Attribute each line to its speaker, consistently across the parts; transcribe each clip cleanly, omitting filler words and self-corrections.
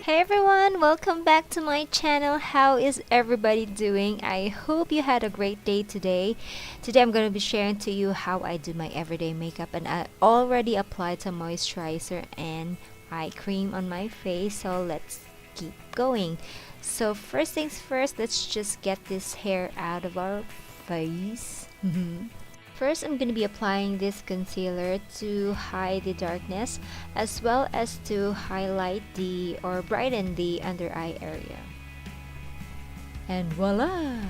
Speaker 1: Hey everyone, welcome back to my channel. How is everybody doing? I hope you had a great day today. Today I'm going to be sharing to you how I do my everyday makeup, and I already applied some moisturizer and eye cream on my face, so let's keep going. So first things first, let's just get this hair out of our face. First, I'm going to be applying this concealer to hide the darkness as well as to highlight or brighten the under eye area. And voila!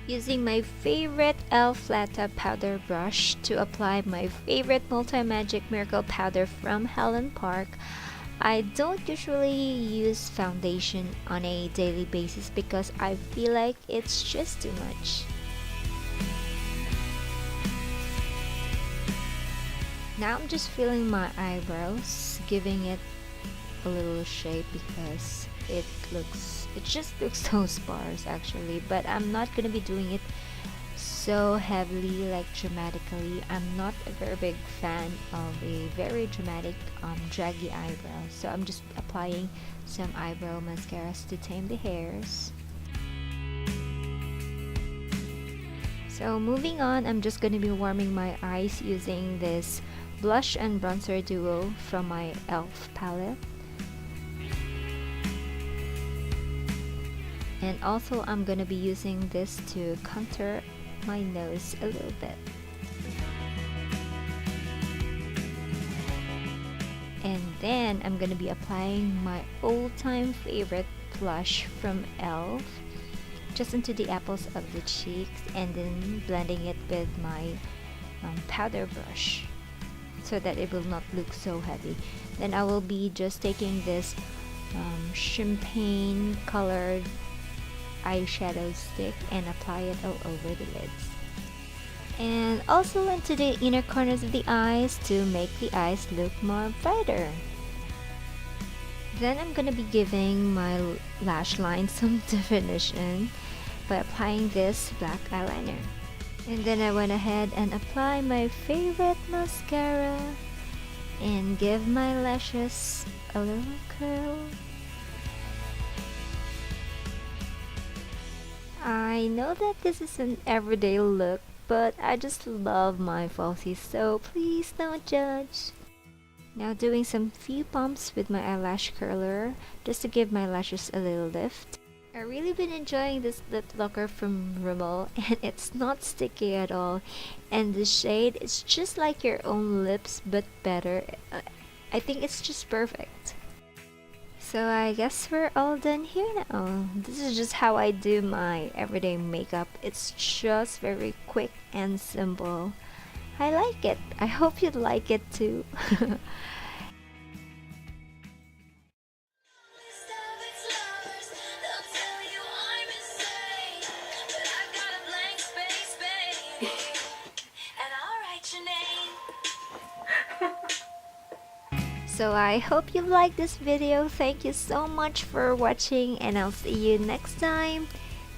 Speaker 1: Using my favorite E.L.F. flat top powder brush to apply my favorite Multi-Magic Miracle powder from Helen Park. I don't usually use foundation on a daily basis because I feel like it's just too much. Now I'm just filling my eyebrows, giving it a little shape because it just looks so sparse actually, but I'm not gonna be doing it so heavily, like dramatically. I'm not a very big fan of a very dramatic draggy eyebrow, so I'm just applying some eyebrow mascaras to tame the hairs. So moving on, I'm just gonna be warming my eyes using this blush and bronzer duo from my E.L.F. palette. And also I'm gonna be using this to contour my nose a little bit. And then I'm gonna be applying my all-time favorite blush from E.L.F. just into the apples of the cheeks, and then blending it with my powder brush so that it will not look so heavy. Then I will be just taking this champagne colored eyeshadow stick and apply it all over the lids, and also into the inner corners of the eyes to make the eyes look more brighter. Then I'm gonna be giving my lash line some definition by applying this black eyeliner. And then I went ahead and applied my favorite mascara and give my lashes a little curl. I know that this is an everyday look, but I just love my falsies, so please don't judge. Now doing some few pumps with my eyelash curler just to give my lashes a little lift. I really been enjoying this lip locker from Rimmel, and it's not sticky at all, and the shade is just like your own lips but better. I think it's just perfect. So I guess we're all done here now. This is just how I do my everyday makeup. It's just very quick and simple. I like it. I hope you'd like it too. So I hope you liked this video. Thank you so much for watching, and I'll see you next time.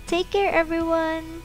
Speaker 1: Take care everyone.